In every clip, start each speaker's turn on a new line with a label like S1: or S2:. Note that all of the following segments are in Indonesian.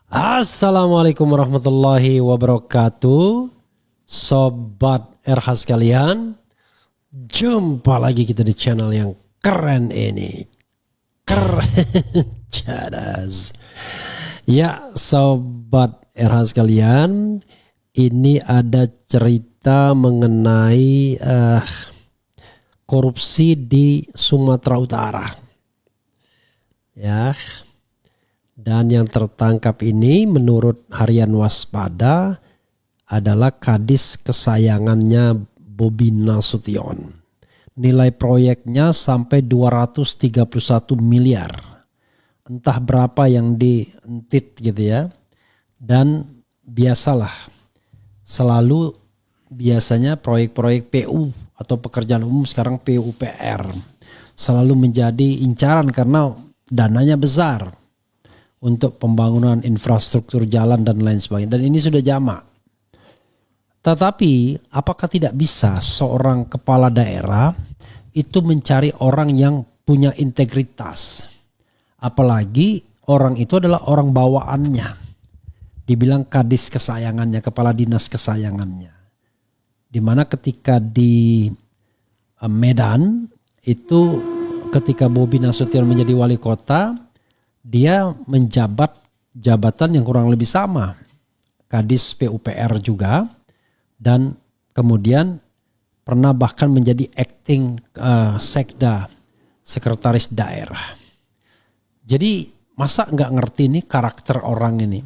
S1: Assalamualaikum warahmatullahi wabarakatuh. Sobat RH sekalian, jumpa lagi kita di channel yang keren ini. Keren cadas. Ya Sobat RH sekalian, ini ada cerita mengenai korupsi di Sumatera Utara. Ya. Dan yang tertangkap ini menurut Harian Waspada adalah kadis kesayangannya Bobi Nasution. Nilai proyeknya sampai 231 miliar. Entah berapa yang dientit gitu ya. Dan biasalah, selalu biasanya proyek-proyek PU atau pekerjaan umum, sekarang PUPR, selalu menjadi incaran karena dananya besar untuk pembangunan infrastruktur jalan dan lain sebagainya. Dan ini sudah jamak. Tetapi apakah tidak bisa seorang kepala daerah itu mencari orang yang punya integritas? Apalagi orang itu adalah orang bawaannya. Dibilang kadis kesayangannya, kepala dinas kesayangannya. Dimana ketika di Medan itu ketika Bobi Nasution menjadi wali kota, dia menjabat jabatan yang kurang lebih sama, kadis PUPR juga, dan kemudian pernah bahkan menjadi acting sekda, sekretaris daerah. Jadi masa nggak ngerti nih karakter orang ini?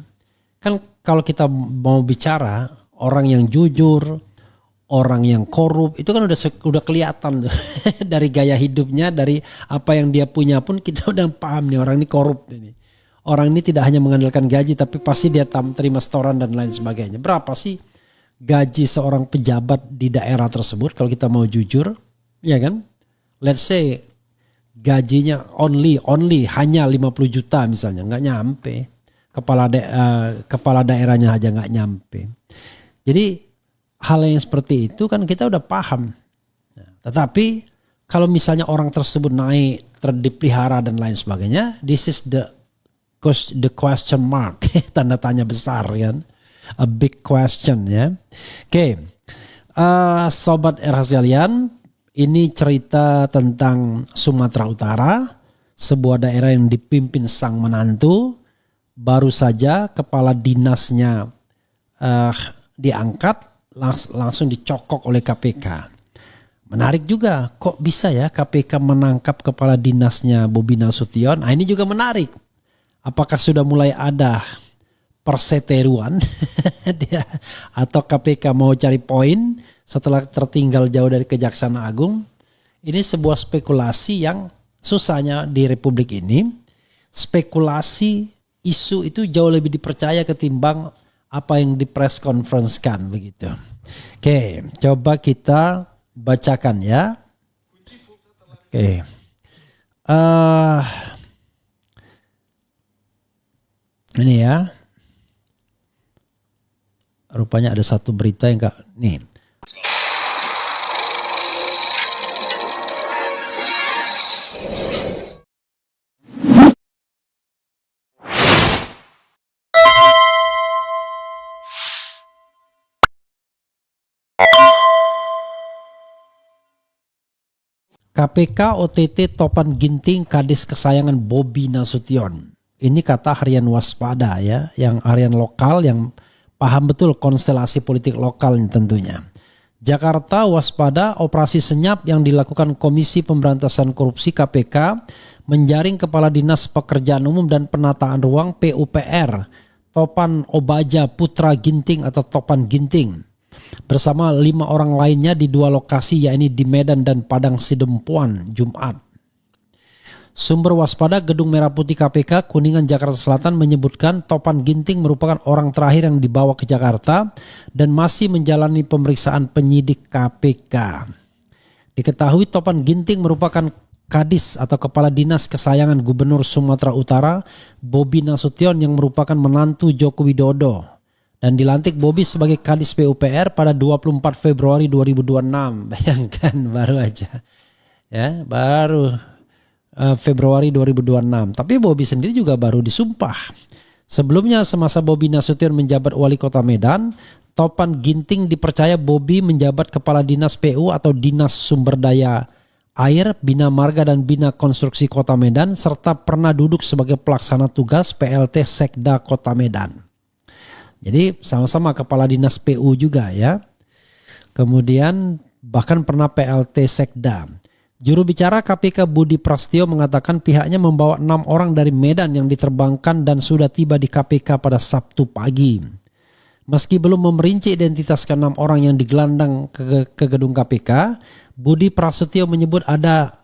S1: Kan kalau kita mau bicara orang yang jujur, orang yang korup, itu kan udah kelihatan tuh. Dari gaya hidupnya, dari apa yang dia punya pun kita udah paham nih orang ini korup ini. Orang ini tidak hanya mengandalkan gaji, tapi pasti dia terima setoran dan lain sebagainya. Berapa sih gaji seorang pejabat di daerah tersebut kalau kita mau jujur, ya kan? Let's say gajinya only hanya 50 juta misalnya, nggak nyampe. Kepala daerahnya aja nggak nyampe. Jadi hal yang seperti itu kan kita udah paham. Tetapi kalau misalnya orang tersebut naik, dipelihara dan lain sebagainya, this is the question mark, tanda tanya besar kan, a big question ya. Oke, Sobat RH sekalian, ini cerita tentang Sumatera Utara, sebuah daerah yang dipimpin sang menantu, baru saja kepala dinasnya diangkat, langsung dicokok oleh KPK. Menarik juga, kok bisa ya KPK menangkap kepala dinasnya Bobi Nasution? Nah, ini juga menarik. Apakah sudah mulai ada perseteruan atau KPK mau cari poin setelah tertinggal jauh dari Kejaksaan Agung? Ini sebuah spekulasi yang susahnya di Republik ini. Spekulasi isu itu jauh lebih dipercaya ketimbang apa yang di press conference kan begitu. Oke, coba kita bacakan ya. Oke. Ini ya. Rupanya ada satu berita yang enggak nih. KPK OTT Topan Ginting kadis kesayangan Bobi Nasution. Ini kata Harian Waspada ya, yang harian lokal yang paham betul konstelasi politik lokal tentunya. Jakarta waspada operasi senyap yang dilakukan Komisi Pemberantasan Korupsi KPK menjaring Kepala Dinas Pekerjaan Umum dan Penataan Ruang PUPR Topan Obaja Putra Ginting atau Topan Ginting bersama 5 orang lainnya di 2 lokasi, yakni di Medan dan Padang Sidempuan, Jumat. Sumber waspada Gedung Merah Putih KPK Kuningan Jakarta Selatan menyebutkan Topan Ginting merupakan orang terakhir yang dibawa ke Jakarta dan masih menjalani pemeriksaan penyidik KPK. Diketahui Topan Ginting merupakan kadis atau kepala dinas kesayangan Gubernur Sumatera Utara Bobi Nasution yang merupakan menantu Joko Widodo. Dan dilantik Bobi sebagai kadis PUPR pada 24 Februari 2026. Bayangkan baru aja. Ya, baru Februari 2026. Tapi Bobi sendiri juga baru disumpah Sebelumnya semasa Bobi Nasution menjabat wali kota Medan, Topan Ginting dipercaya Bobi menjabat kepala dinas PU atau dinas sumber daya air, bina marga dan bina konstruksi kota Medan, serta pernah duduk sebagai pelaksana tugas PLT Sekda kota Medan. Jadi sama-sama kepala dinas PU juga ya. Kemudian bahkan pernah PLT Sekda. Juru bicara KPK Budi Prasetyo mengatakan pihaknya membawa 6 orang dari Medan yang diterbangkan dan sudah tiba di KPK pada Sabtu pagi. Meski belum memerinci identitas ke-6 orang yang digelandang ke gedung KPK, Budi Prasetyo menyebut ada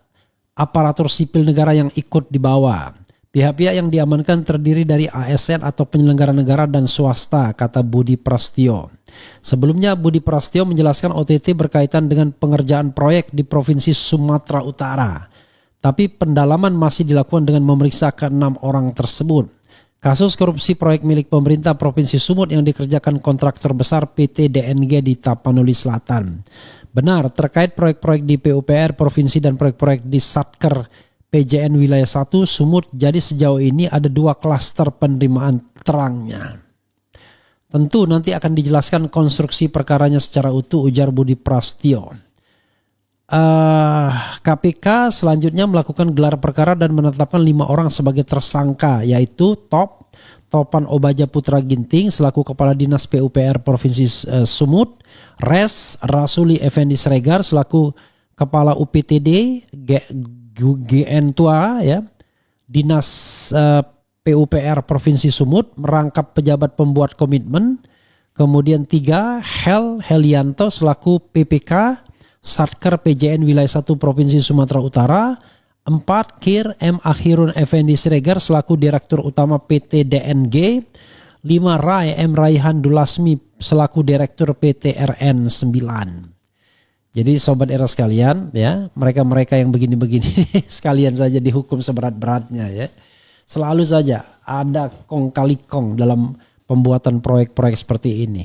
S1: aparatur sipil negara yang ikut dibawa. Pihak-pihak yang diamankan terdiri dari ASN atau penyelenggara negara dan swasta, kata Budi Prasetyo. Sebelumnya Budi Prasetyo menjelaskan OTT berkaitan dengan pengerjaan proyek di Provinsi Sumatera Utara. Tapi pendalaman masih dilakukan dengan memeriksa ke-6 orang tersebut. Kasus korupsi proyek milik pemerintah Provinsi Sumut yang dikerjakan kontraktor besar PT DNG di Tapanuli Selatan. Benar, terkait proyek-proyek di PUPR Provinsi dan proyek-proyek di Satker PJN Wilayah 1 Sumut, jadi sejauh ini ada 2 klaster penerimaan terangnya. Tentu nanti akan dijelaskan konstruksi perkaranya secara utuh, ujar Budi Prasetyo. KPK selanjutnya melakukan gelar perkara dan menetapkan 5 orang sebagai tersangka, yaitu Topan Obaja Putra Ginting selaku Kepala Dinas PUPR Provinsi Sumut, Rasuli Effendi Sregar selaku Kepala UPTD GN Tua ya, Dinas PUPR Provinsi Sumut merangkap pejabat pembuat komitmen. Kemudian 3 Helianto selaku PPK Satker PJN Wilayah 1 Provinsi Sumatera Utara. 4 Kir M. Akhirun Effendi Siregar selaku Direktur Utama PT DNG. 5 Rai M. Raihan Dulasmi selaku Direktur PT RN 9. Jadi sobat era sekalian ya, mereka-mereka yang begini-begini sekalian saja dihukum seberat-beratnya ya. Selalu saja ada kong kali kong dalam pembuatan proyek-proyek seperti ini.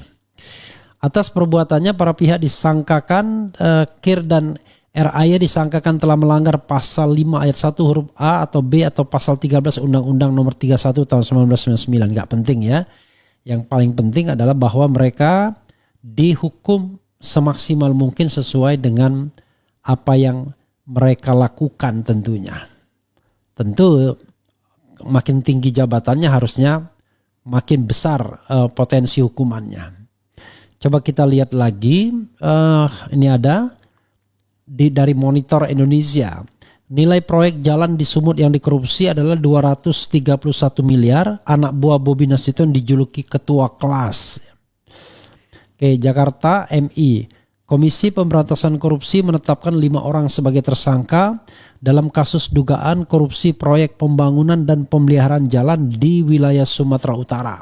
S1: Atas perbuatannya para pihak disangkakan Kir dan RAY disangkakan telah melanggar pasal 5 ayat 1 huruf A atau B atau pasal 13 Undang-Undang nomor 31 tahun 1999. Gak penting ya. Yang paling penting adalah bahwa mereka dihukum semaksimal mungkin sesuai dengan apa yang mereka lakukan tentunya. Tentu makin tinggi jabatannya harusnya makin besar potensi hukumannya. Coba kita lihat lagi, ini ada dari Monitor Indonesia. Nilai proyek jalan di Sumut yang dikorupsi adalah 231 miliar. Anak buah Bobi Nasution dijuluki ketua kelas. Oke, Jakarta MI. Komisi Pemberantasan Korupsi menetapkan 5 orang sebagai tersangka dalam kasus dugaan korupsi proyek pembangunan dan pemeliharaan jalan di wilayah Sumatera Utara.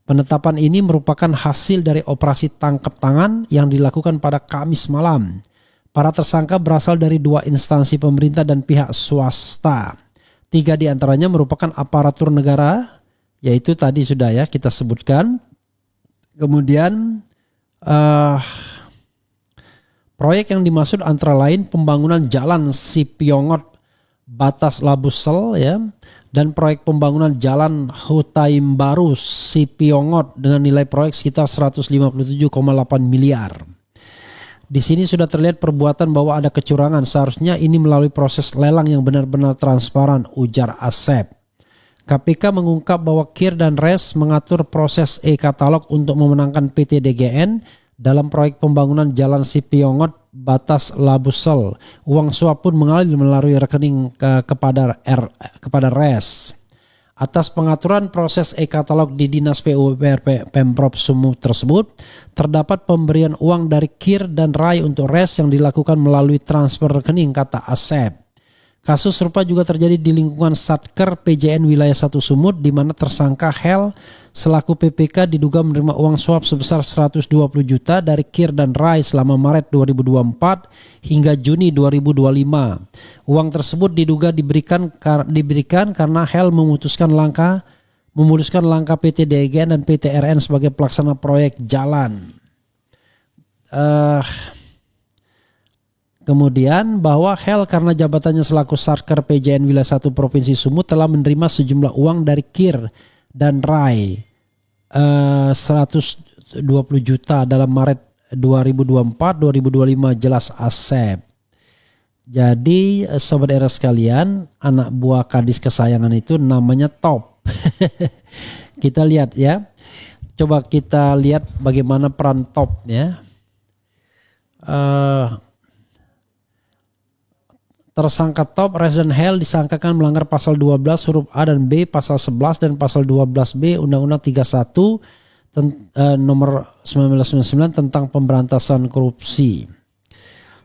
S1: Penetapan ini merupakan hasil dari operasi tangkap tangan yang dilakukan pada Kamis malam. Para tersangka berasal dari 2 instansi pemerintah dan pihak swasta. 3 diantaranya merupakan aparatur negara, yaitu tadi sudah ya kita sebutkan. Kemudian proyek yang dimaksud antara lain pembangunan jalan Sipiongot Batas Labusel ya, dan proyek pembangunan jalan Hutaim Baru Sipiongot dengan nilai proyek sekitar 157,8 miliar. Di sini sudah terlihat perbuatan bahwa ada kecurangan. Seharusnya ini melalui proses lelang yang benar-benar transparan, ujar Asep. KPK mengungkap bahwa Kir dan Res mengatur proses e-katalog untuk memenangkan PT DGN dalam proyek pembangunan jalan Sipiongot Batas Labusel. Uang suap pun mengalir melalui rekening kepada Res. Atas pengaturan proses e-katalog di Dinas PUPR Pemprov Sumut tersebut, terdapat pemberian uang dari Kir dan Rai untuk Res yang dilakukan melalui transfer rekening, kata Asep. Kasus serupa juga terjadi di lingkungan Satker PJN Wilayah 1 Sumut, di mana tersangka Hel selaku PPK diduga menerima uang suap sebesar 120 juta dari Kir dan Rai selama Maret 2024 hingga Juni 2025. Uang tersebut diduga diberikan karena Hel memutuskan langkah PT DGN dan PT RN sebagai pelaksana proyek jalan. Kemudian bahwa Hel karena jabatannya selaku Satker PJN Wilayah 1 Provinsi Sumut telah menerima sejumlah uang dari Kir dan Rai 120 juta dalam Maret 2024-2025 jelas Asep. Jadi sobat era sekalian, anak buah Kadis kesayangan itu namanya Top. Kita lihat ya. Coba kita lihat bagaimana peran Top ya. Tersangka Top Resident Hell disangkakan melanggar pasal 12 huruf A dan B, pasal 11 dan pasal 12B Undang-Undang 31 nomor 1999 tentang pemberantasan korupsi.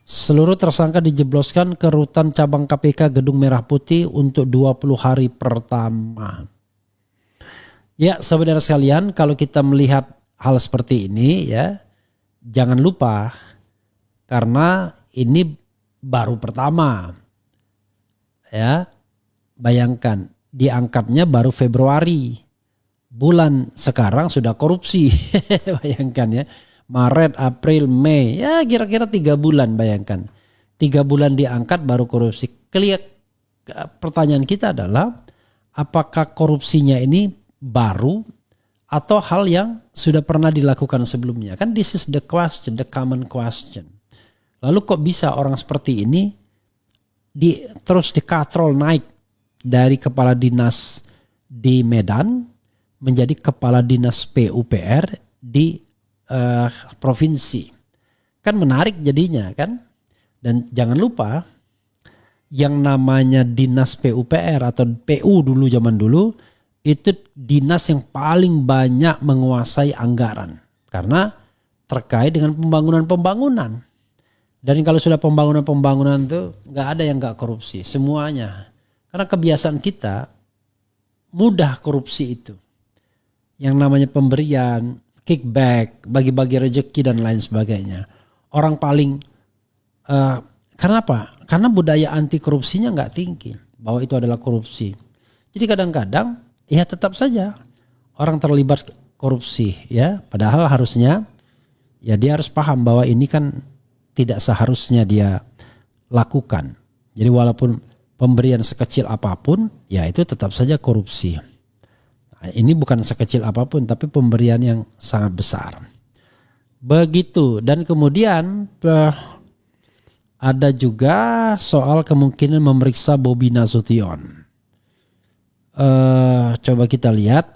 S1: Seluruh tersangka dijebloskan ke rutan cabang KPK Gedung Merah Putih untuk 20 hari pertama. Ya, saudara sekalian, kalau kita melihat hal seperti ini ya, jangan lupa karena ini baru pertama. Ya, bayangkan diangkatnya baru Februari. Bulan sekarang sudah korupsi. Bayangkan ya. Maret, April, Mei, ya kira-kira 3 bulan bayangkan. 3 bulan diangkat baru korupsi. Pertanyaan kita adalah apakah korupsinya ini baru atau hal yang sudah pernah dilakukan sebelumnya? Kan this is the question, the common question. Lalu kok bisa orang seperti ini terus dikatrol naik dari kepala dinas di Medan menjadi kepala dinas PUPR di provinsi? Kan menarik jadinya kan. Dan jangan lupa yang namanya dinas PUPR atau PU dulu zaman dulu itu dinas yang paling banyak menguasai anggaran karena terkait dengan pembangunan. Dan kalau sudah pembangunan itu nggak ada yang nggak korupsi semuanya, karena kebiasaan kita mudah korupsi itu. Yang namanya pemberian, kickback, bagi-bagi rezeki dan lain sebagainya. Orang paling karena apa? Karena budaya anti korupsinya nggak tinggi bahwa itu adalah korupsi. Jadi kadang-kadang ya tetap saja orang terlibat korupsi ya. Padahal harusnya ya dia harus paham bahwa ini kan tidak seharusnya dia lakukan. Jadi walaupun pemberian sekecil apapun ya itu tetap saja korupsi. Ini bukan sekecil apapun tapi pemberian yang sangat besar. Begitu. Dan kemudian ada juga soal kemungkinan memeriksa Bobi Nasution. Coba kita lihat.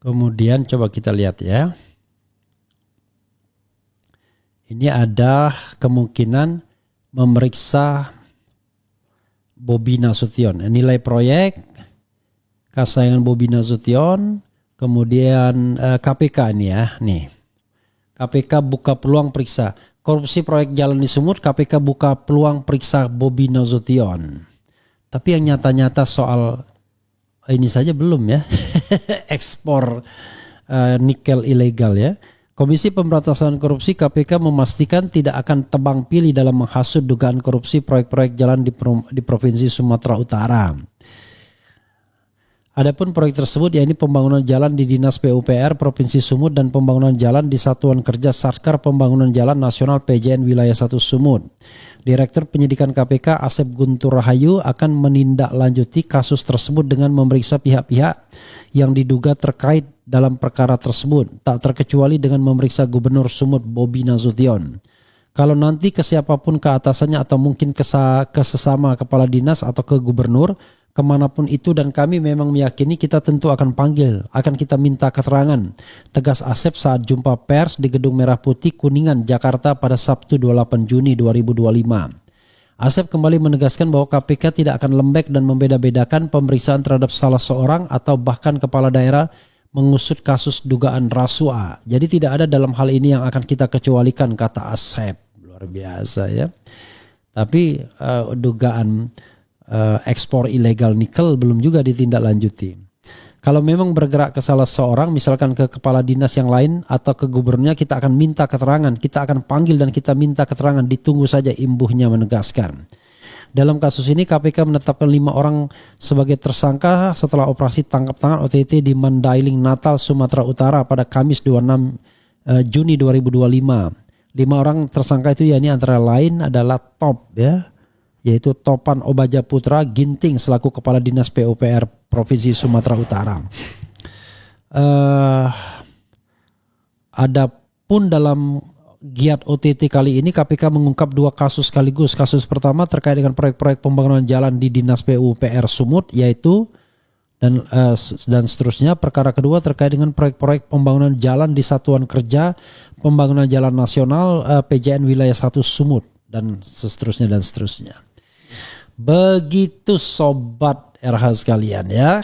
S1: Kemudian coba kita lihat ya. Ini ada kemungkinan memeriksa Bobi Nasution. Nilai proyek, kesayangan Bobi Nasution, kemudian KPK ini ya. Nih, KPK buka peluang periksa. Korupsi proyek jalan di Sumut, KPK buka peluang periksa Bobi Nasution. Tapi yang nyata-nyata soal ini saja belum ya. Ekspor nikel ilegal ya. Komisi Pemberantasan Korupsi KPK memastikan tidak akan tebang pilih dalam menghasut dugaan korupsi proyek-proyek jalan di Provinsi Sumatera Utara. Adapun proyek tersebut yakni pembangunan jalan di Dinas PUPR Provinsi Sumut dan pembangunan jalan di Satuan Kerja Satkar Pembangunan Jalan Nasional PJN Wilayah 1 Sumut. Direktur Penyidikan KPK Asep Guntur Rahayu akan menindaklanjuti kasus tersebut dengan memeriksa pihak-pihak yang diduga terkait dalam perkara tersebut, tak terkecuali dengan memeriksa Gubernur Sumut Bobi Nasution. Kalau nanti ke siapapun ke atasannya atau mungkin ke sesama kepala dinas atau ke gubernur, kemanapun itu dan kami memang meyakini kita tentu akan panggil, akan kita minta keterangan. Tegas Asep saat jumpa pers di Gedung Merah Putih Kuningan, Jakarta pada Sabtu 28 Juni 2025. Asep kembali menegaskan bahwa KPK tidak akan lembek dan membeda-bedakan pemeriksaan terhadap salah seorang atau bahkan kepala daerah mengusut kasus dugaan rasuah. Jadi tidak ada dalam hal ini yang akan kita kecualikan, kata Asep. Luar biasa ya. Tapi dugaan ekspor ilegal nikel belum juga ditindaklanjuti. Kalau memang bergerak ke salah seorang, misalkan ke kepala dinas yang lain atau ke gubernurnya, kita akan minta keterangan, kita akan panggil dan kita minta keterangan, ditunggu saja, imbuhnya menegaskan. Dalam kasus ini KPK menetapkan 5 orang sebagai tersangka setelah operasi tangkap tangan OTT di Mandailing, Natal, Sumatera Utara pada Kamis 26 Juni 2025. 5 orang tersangka itu yakni antara lain adalah Top ya, yaitu Topan Obaja Putra Ginting selaku Kepala Dinas PUPR Provinsi Sumatera Utara. Adapun dalam giat OTT kali ini KPK mengungkap 2 kasus sekaligus. Kasus pertama terkait dengan proyek-proyek pembangunan jalan di Dinas PUPR Sumut yaitu dan seterusnya. Perkara kedua terkait dengan proyek-proyek pembangunan jalan di Satuan Kerja Pembangunan Jalan Nasional PJN Wilayah 1 Sumut dan seterusnya dan seterusnya. Begitu sobat RH sekalian ya.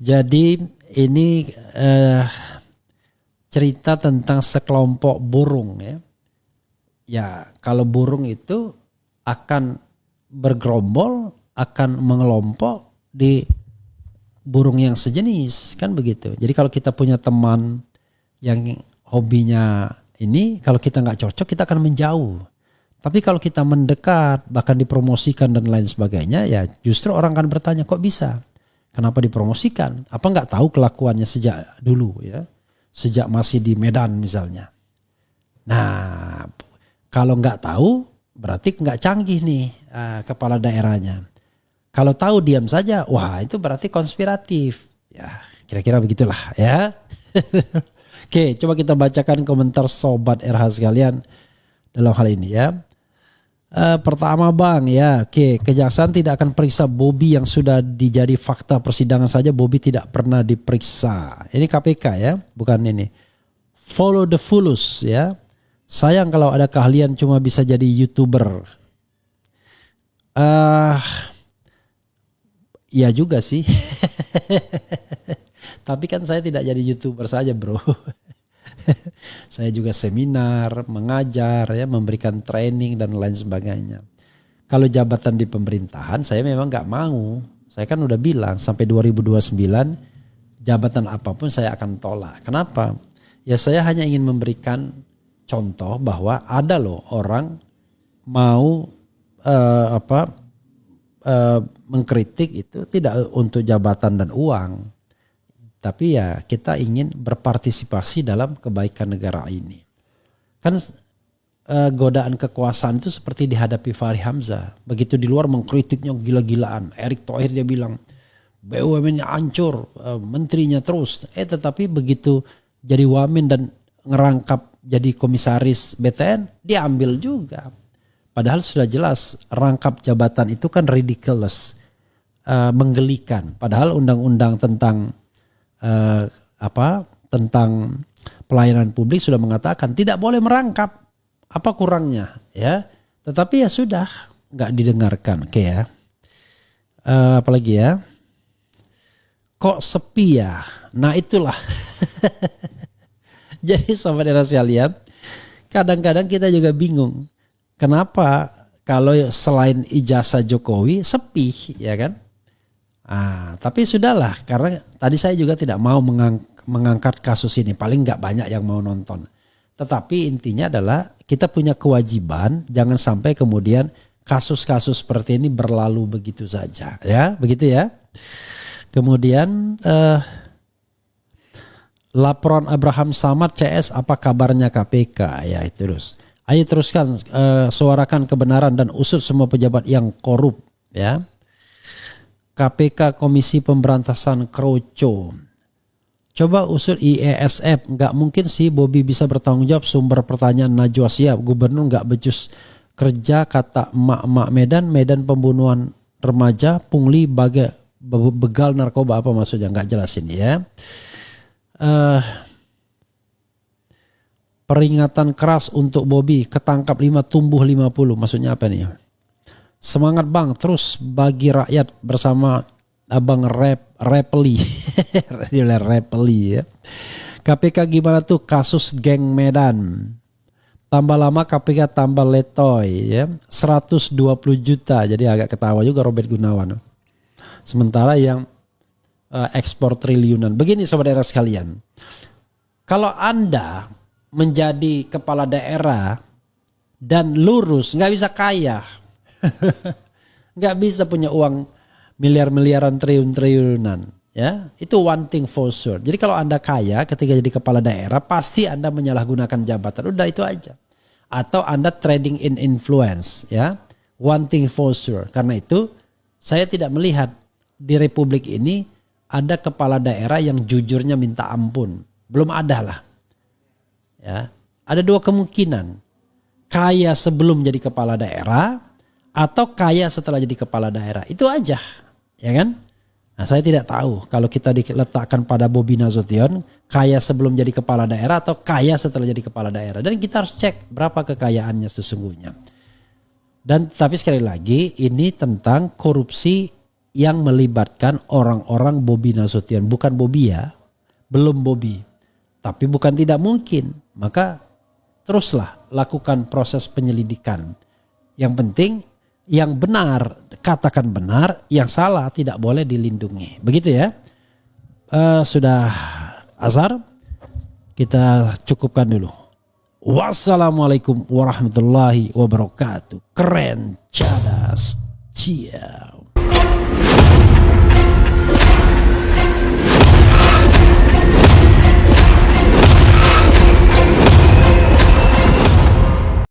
S1: Jadi ini cerita tentang sekelompok burung ya. Ya, kalau burung itu akan bergerombol, akan mengelompok di burung yang sejenis, kan begitu. Jadi kalau kita punya teman yang hobinya ini, kalau kita nggak cocok kita akan menjauh. Tapi kalau kita mendekat, bahkan dipromosikan dan lain sebagainya, ya justru orang akan bertanya, kok bisa? Kenapa dipromosikan? Apa nggak tahu kelakuannya sejak dulu ya? Sejak masih di Medan misalnya. Nah, kalau nggak tahu berarti nggak canggih nih kepala daerahnya. Kalau tahu diam saja, wah itu berarti konspiratif. Ya, kira-kira begitulah ya. Oke, coba kita bacakan komentar sobat RH sekalian dalam hal ini ya. Pertama Bang ya, oke, kejaksaan tidak akan periksa Bobi yang sudah dijadi fakta persidangan saja. Bobi tidak pernah diperiksa. Ini KPK ya, bukan ini. Follow the Fulus ya. Sayang kalau ada keahlian cuma bisa jadi YouTuber. Ya juga sih. Tapi kan saya tidak jadi YouTuber saja bro. Saya juga seminar, mengajar, ya, memberikan training dan lain sebagainya. Kalau jabatan di pemerintahan saya memang nggak mau. Saya kan udah bilang sampai 2029 jabatan apapun saya akan tolak. Kenapa? Ya saya hanya ingin memberikan contoh bahwa ada loh orang mau mengkritik itu tidak untuk jabatan dan uang. Tapi ya kita ingin berpartisipasi dalam kebaikan negara ini. Kan godaan kekuasaan itu seperti dihadapi Fahri Hamzah. Begitu di luar mengkritiknya gila-gilaan. Erick Thohir dia bilang BUMN-nya hancur, menterinya terus. Tetapi begitu jadi wamen dan ngerangkap jadi komisaris BTN, dia ambil juga. Padahal sudah jelas rangkap jabatan itu kan ridiculous, menggelikan. Padahal undang-undang tentang tentang pelayanan publik sudah mengatakan tidak boleh merangkap, apa kurangnya ya, tetapi ya sudah nggak didengarkan. Oke ya, apalagi ya, kok sepi ya, nah itulah. Jadi sobat era sekalian, kadang-kadang kita juga bingung kenapa kalau selain ijazah Jokowi sepi ya kan. Tapi sudahlah, karena tadi saya juga tidak mau mengangkat kasus ini, paling nggak banyak yang mau nonton. Tetapi intinya adalah kita punya kewajiban, jangan sampai kemudian kasus-kasus seperti ini berlalu begitu saja, ya, begitu ya. Kemudian laporan Abraham Samad CS, apa kabarnya KPK? Ya itu terus. Ayo teruskan, suarakan kebenaran dan usut semua pejabat yang korup, ya. KPK Komisi Pemberantasan Kroco. Coba usul IESF, nggak mungkin sih Bobi bisa bertanggung jawab. Sumber pertanyaan Najwa Shihab, gubernur nggak becus kerja kata emak-emak Medan pembunuhan remaja, pungli, begal narkoba, apa maksudnya nggak jelas ini ya. Peringatan keras untuk Bobi, ketangkap 5 tumbuh 50, maksudnya apa nih? Semangat Bang, terus bagi rakyat bersama Abang Repeli. Repeli ya. KPK gimana tuh kasus geng Medan? Tambah lama KPK tambah letoy ya. 120 juta, jadi agak ketawa juga Robert Gunawan. Sementara yang ekspor triliunan. Begini sobat daerah sekalian. Kalau Anda menjadi kepala daerah dan lurus, nggak bisa kaya. Nggak bisa punya uang miliar-miliaran, triliun-triliunan. Ya, itu one thing for sure. Jadi kalau Anda kaya ketika jadi kepala daerah, pasti Anda menyalahgunakan jabatan. Udah itu aja. Atau Anda trading in influence, ya. One thing for sure. Karena itu saya tidak melihat di republik ini ada kepala daerah yang jujurnya minta ampun. Belum ada lah. Ya, ada dua kemungkinan. Kaya sebelum jadi kepala daerah atau kaya setelah jadi kepala daerah. Itu aja, ya kan? Nah, saya tidak tahu kalau kita diletakkan pada Bobi Nasution kaya sebelum jadi kepala daerah atau kaya setelah jadi kepala daerah. Dan kita harus cek berapa kekayaannya sesungguhnya. Dan tapi sekali lagi ini tentang korupsi yang melibatkan orang-orang Bobi Nasution. Bukan Bobi ya, belum Bobi. Tapi bukan tidak mungkin. Maka teruslah lakukan proses penyelidikan. Yang penting yang benar katakan benar, yang salah tidak boleh dilindungi. Begitu ya. Sudah azhar, kita cukupkan dulu. Wassalamualaikum warahmatullahi wabarakatuh. Keren, cadas, ciao.